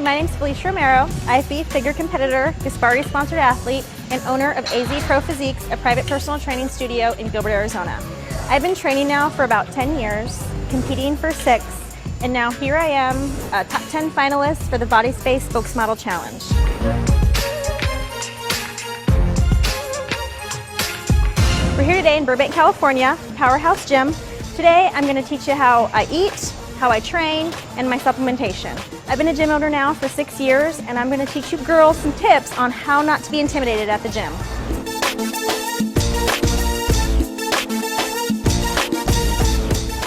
my name's Felicia Romero, IFB figure competitor, Gasparri-sponsored athlete, and owner of AZ Pro Physiques, a private personal training studio in Gilbert, Arizona. I've been training now for about 10 years, competing for 6, and now here I am, a top 10 finalist for the Body Space Spokesmodel Challenge. We're here today in Burbank, California, Powerhouse Gym. Today I'm going to teach you how I eat, how I train, and my supplementation. I've been a gym owner now for 6 years, and I'm going to teach you girls some tips on how not to be intimidated at the gym.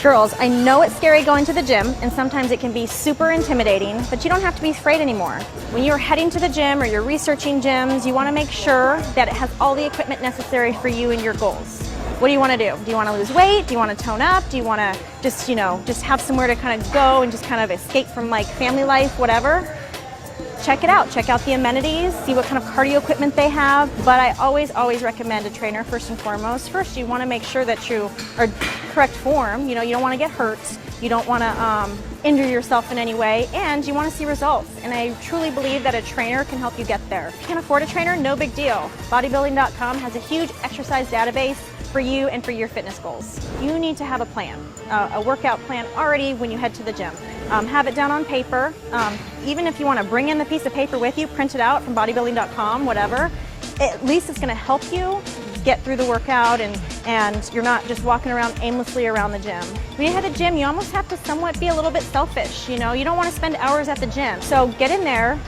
Girls, I know it's scary going to the gym, and sometimes it can be super intimidating, but you don't have to be afraid anymore. When you're heading to the gym or you're researching gyms, you want to make sure that it has all the equipment necessary for you and your goals. What do you want to do? Do you want to lose weight? Do you want to tone up? Do you want to just have somewhere to kind of go and just kind of escape from like family life, whatever? Check it out. Check out the amenities, see what kind of cardio equipment they have. But I always recommend a trainer first and foremost. First, you want to make sure that you are correct form. You don't want to get hurt. You don't want to injure yourself in any way, and you want to see results. And I truly believe that a trainer can help you get there. If you can't afford a trainer, no big deal. Bodybuilding.com has a huge exercise database for you and for your fitness goals. You need to have a plan, a workout plan already when you head to the gym. Have it down on paper. Even if you want to bring in the piece of paper with you, print it out from bodybuilding.com, whatever, at least it's going to help you get through the workout and you're not just walking around aimlessly around the gym. When you head to the gym, you almost have to somewhat be a little bit selfish. You don't want to spend hours at the gym. So get in there,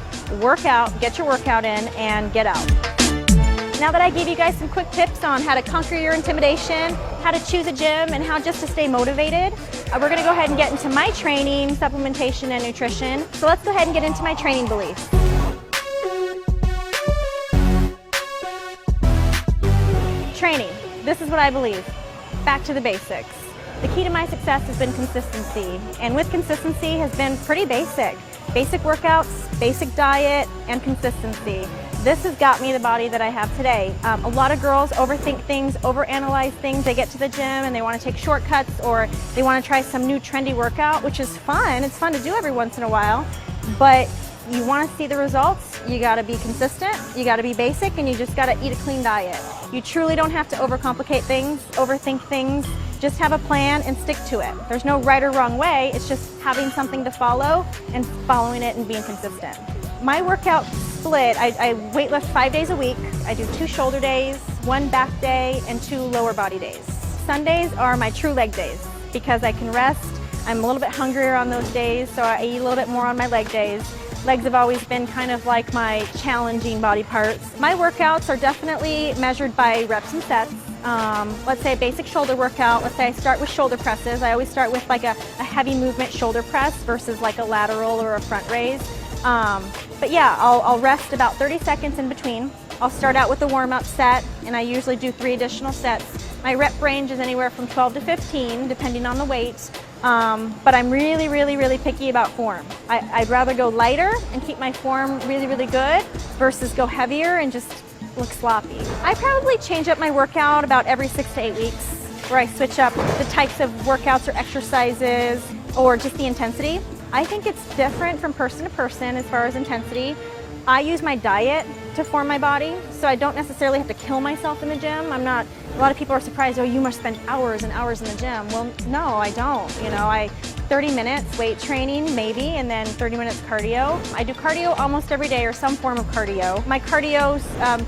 work out, get your workout in, and get out. Now that I gave you guys some quick tips on how to conquer your intimidation, how to choose a gym, and how just to stay motivated, we're going to go ahead and get into my training, supplementation, and nutrition. So let's go ahead and get into my training beliefs. Training. This is what I believe. Back to the basics. The key to my success has been consistency, and with consistency has been pretty basic. Basic workouts, basic diet, and consistency. This has got me the body that I have today. A lot of girls overthink things, overanalyze things. They get to the gym and they want to take shortcuts, or they want to try some new trendy workout, which is fun. It's fun to do every once in a while, but you want to see the results, you got to be consistent, you got to be basic, and you just got to eat a clean diet. You truly don't have to overcomplicate things, overthink things. Just have a plan and stick to it. There's no right or wrong way. It's just having something to follow and following it and being consistent. My workout split, I weight lift 5 days a week. I do 2 shoulder days, 1 back day, and 2 lower body days. Sundays are my true leg days because I can rest. I'm a little bit hungrier on those days, so I eat a little bit more on my leg days. Legs have always been kind of like my challenging body parts. My workouts are definitely measured by reps and sets. Let's say a basic shoulder workout. Let's say I start with shoulder presses. I always start with like a heavy movement shoulder press versus like a lateral or a front raise. But yeah, I'll rest about 30 seconds in between. I'll start out with a warm-up set, and I usually do 3 additional sets. My rep range is anywhere from 12 to 15, depending on the weight. But I'm really picky about form. I'd rather go lighter and keep my form really good versus go heavier and just look sloppy. I probably change up my workout about every 6 to 8 weeks, where I switch up the types of workouts or exercises or just the intensity. I think it's different from person to person as far as intensity. I use my diet to form my body, so I don't necessarily have to kill myself in the gym. A lot of people are surprised, oh, you must spend hours and hours in the gym. Well, no, I don't. 30 minutes weight training maybe, and then 30 minutes cardio. I do cardio almost every day, or some form of cardio. My cardio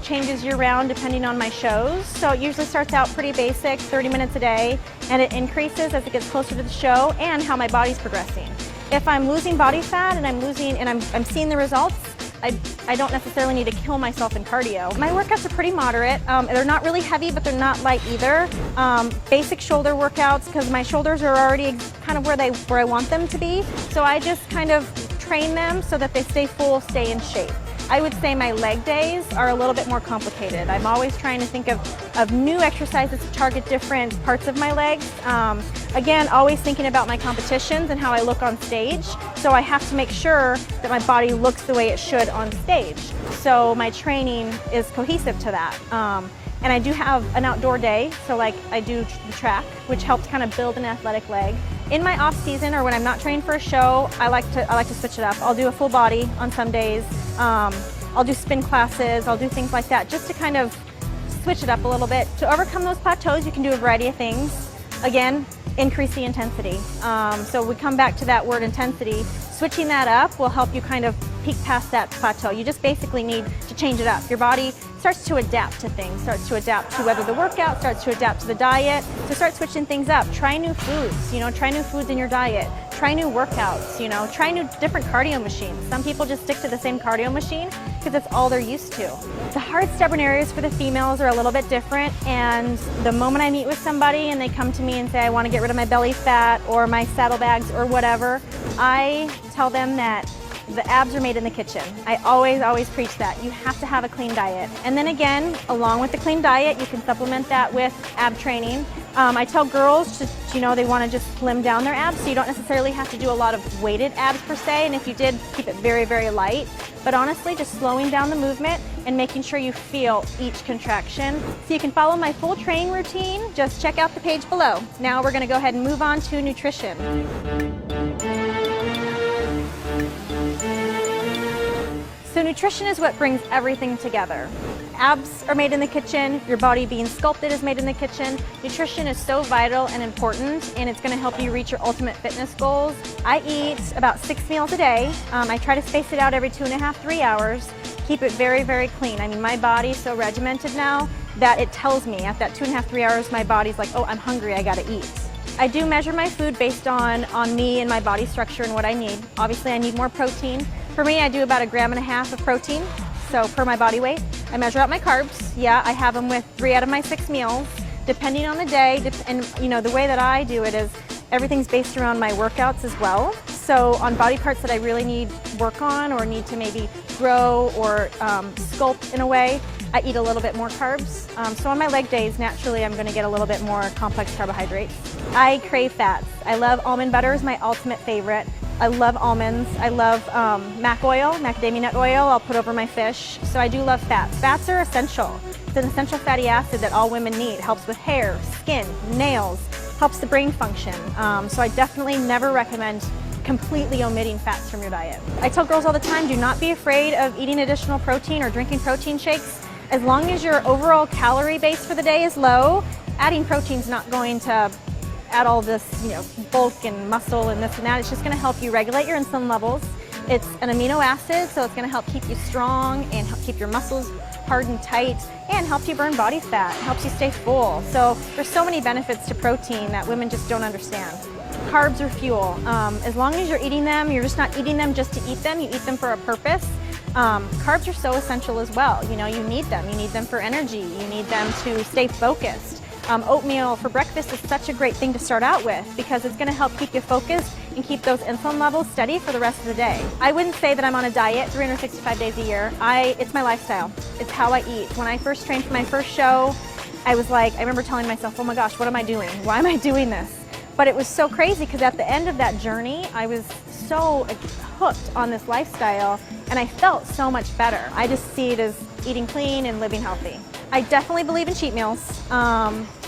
changes year round depending on my shows, so it usually starts out pretty basic, 30 minutes a day, and it increases as it gets closer to the show and how my body's progressing. If I'm losing body fat and I'm seeing the results, I don't necessarily need to kill myself in cardio. My workouts are pretty moderate. They're not really heavy, but they're not light either. Basic shoulder workouts, because my shoulders are already kind of where I want them to be. So I just kind of train them so that they stay full, stay in shape. I would say my leg days are a little bit more complicated. I'm always trying to think of new exercises to target different parts of my legs. Again, always thinking about my competitions and how I look on stage. So I have to make sure that my body looks the way it should on stage. So my training is cohesive to that. And I do have an outdoor day, so like I do track, which helps kind of build an athletic leg. In my off season or when I'm not training for a show, I like to switch it up. I'll do a full body on some days. I'll do spin classes. I'll do things like that just to kind of switch it up a little bit. To overcome those plateaus, you can do a variety of things. Again, increase the intensity. So we come back to that word intensity. Switching that up will help you kind of peek past that plateau. You just basically need to change it up. Your body starts to adapt to things, starts to adapt to whether the workout, starts to adapt to the diet. So start switching things up. Try new foods, try new foods in your diet. Try new workouts, try new different cardio machines. Some people just stick to the same cardio machine because it's all they're used to. The hard, stubborn areas for the females are a little bit different, and the moment I meet with somebody and they come to me and say, I want to get rid of my belly fat or my saddlebags or whatever, I tell them that the abs are made in the kitchen. I always preach that. You have to have a clean diet. And then again, along with the clean diet, you can supplement that with ab training. I tell girls just, they want to just slim down their abs, so you don't necessarily have to do a lot of weighted abs per se, and if you did, keep it very, very light. But honestly, just slowing down the movement and making sure you feel each contraction. So you can follow my full training routine, just check out the page below. Now we're going to go ahead and move on to nutrition. So nutrition is what brings everything together. Abs are made in the kitchen, your body being sculpted is made in the kitchen. Nutrition is so vital and important, and it's going to help you reach your ultimate fitness goals. I eat about 6 meals a day. I try to space it out every 2.5, 3 hours. Keep it very, very clean. I mean, my body's so regimented now that it tells me at that 2.5, 3 hours, my body's like, oh, I'm hungry, I gotta eat. I do measure my food based on me and my body structure and what I need. Obviously, I need more protein. For me, I do about 1.5 grams of protein, so per my body weight. I measure out my carbs. Yeah, I have them with 3 out of my 6 meals, depending on the day. And the way that I do it is everything's based around my workouts as well. So on body parts that I really need work on or need to maybe grow or sculpt in a way, I eat a little bit more carbs. So on my leg days, naturally, I'm gonna get a little bit more complex carbohydrates. I crave fats. I love almond butter is my ultimate favorite. I love almonds. I love mac oil, macadamia nut oil. I'll put over my fish. So I do love fats. Fats are essential. It's an essential fatty acid that all women need. It helps with hair, skin, nails, helps the brain function. So I definitely never recommend completely omitting fats from your diet. I tell girls all the time, do not be afraid of eating additional protein or drinking protein shakes. As long as your overall calorie base for the day is low, adding protein's not going to add all this, bulk and muscle and this and that. It's just going to help you regulate your insulin levels. It's an amino acid, so it's going to help keep you strong and help keep your muscles hard and tight and helps you burn body fat, helps you stay full. So there's so many benefits to protein that women just don't understand. Carbs are fuel. As long as you're eating them, you're just not eating them just to eat them, you eat them for a purpose. Carbs are so essential as well. You need them. You need them for energy. You need them to stay focused. Oatmeal for breakfast is such a great thing to start out with because it's going to help keep you focused and keep those insulin levels steady for the rest of the day. I wouldn't say that I'm on a diet 365 days a year. It's my lifestyle. It's how I eat. When I first trained for my first show, I remember telling myself, oh my gosh, what am I doing? Why am I doing this? But it was so crazy because at the end of that journey, I was so hooked on this lifestyle and I felt so much better. I just see it as eating clean and living healthy. I definitely believe in cheat meals.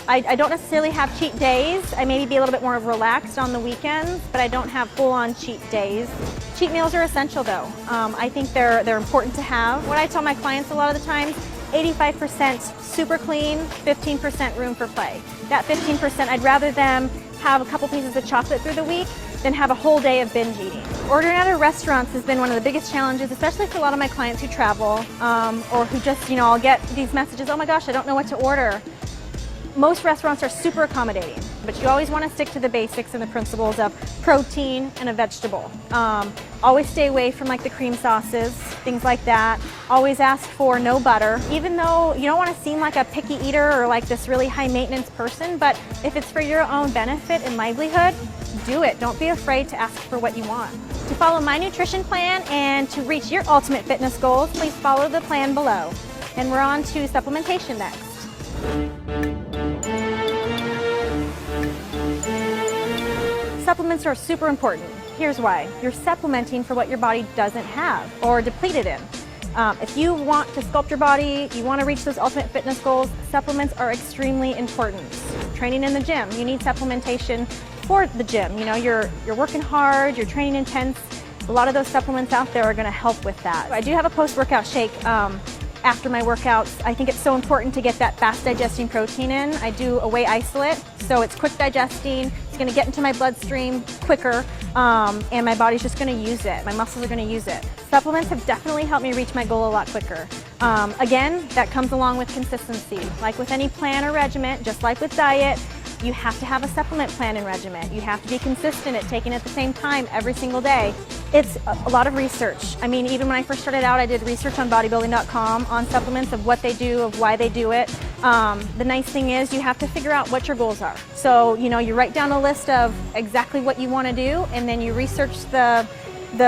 I don't necessarily have cheat days. I maybe be a little bit more relaxed on the weekends, but I don't have full-on cheat days. Cheat meals are essential though. I think they're important to have. What I tell my clients a lot of the times, 85% super clean, 15% room for play. That 15%, I'd rather them have a couple pieces of chocolate through the week than have a whole day of binge eating. Ordering out of restaurants has been one of the biggest challenges, especially for a lot of my clients who travel or who just, I'll get these messages, oh my gosh, I don't know what to order. Most restaurants are super accommodating, but you always want to stick to the basics and the principles of protein and a vegetable. Always stay away from like the cream sauces, things like that. Always ask for no butter, even though you don't want to seem like a picky eater or like this really high maintenance person, but if it's for your own benefit and livelihood, do it. Don't be afraid to ask for what you want. To follow my nutrition plan and to reach your ultimate fitness goals, please follow the plan below. And we're on to supplementation next. Supplements are super important. Here's why. You're supplementing for what your body doesn't have or depleted in. If you want to sculpt your body, you want to reach those ultimate fitness goals, supplements are extremely important. Training in the gym, you need supplementation for the gym. You know, you're working hard, you're training intense. A lot of those supplements out there are going to help with that. I do have a post-workout shake after my workouts. I think it's so important to get that fast digesting protein in. I do a whey isolate, so it's quick digesting. It's going to get into my bloodstream quicker, and my body's just going to use it. My muscles are going to use it. Supplements have definitely helped me reach my goal a lot quicker. Again, that comes along with consistency. Like with any plan or regimen, just like with diet, you have to have a supplement plan and regimen. You have to be consistent at taking it at the same time every single day. It's a lot of research. I mean, even when I first started out, I did research on bodybuilding.com on supplements, of what they do, of why they do it. The nice thing is you have to figure out what your goals are. So, you know, you write down a list of exactly what you want to do, and then you research the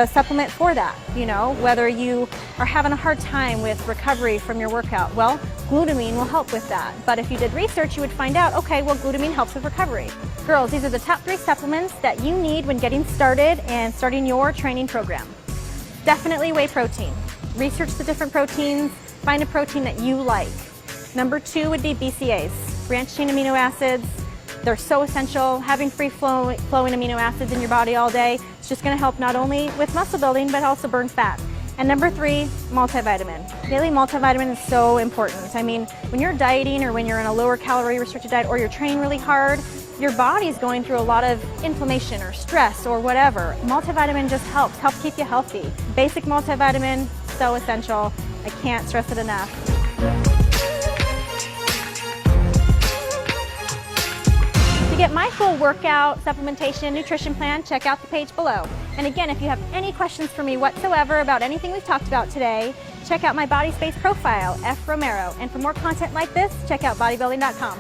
supplement for that. You know, whether you are having a hard time with recovery from your workout, well, glutamine will help with that. But if you did research, you would find out, okay, well, glutamine helps with recovery. Girls, these are the top 3 supplements that you need when getting started and starting your training program. Definitely whey protein. Research the different proteins, find a protein that you like. Number 2 would be BCAAs, branched chain amino acids. They're so essential. Having free-flowing amino acids in your body all day, it's just going to help not only with muscle building, but also burn fat. And number 3, multivitamin. Daily multivitamin is so important. I mean, when you're dieting or when you're in a lower calorie restricted diet or you're training really hard, your body's going through a lot of inflammation or stress or whatever. Multivitamin just helps keep you healthy. Basic multivitamin, so essential. I can't stress it enough. To get my full workout, supplementation, and nutrition plan, check out the page below. And again, if you have any questions for me whatsoever about anything we've talked about today, check out my body space profile, F. Romero. And for more content like this, check out bodybuilding.com.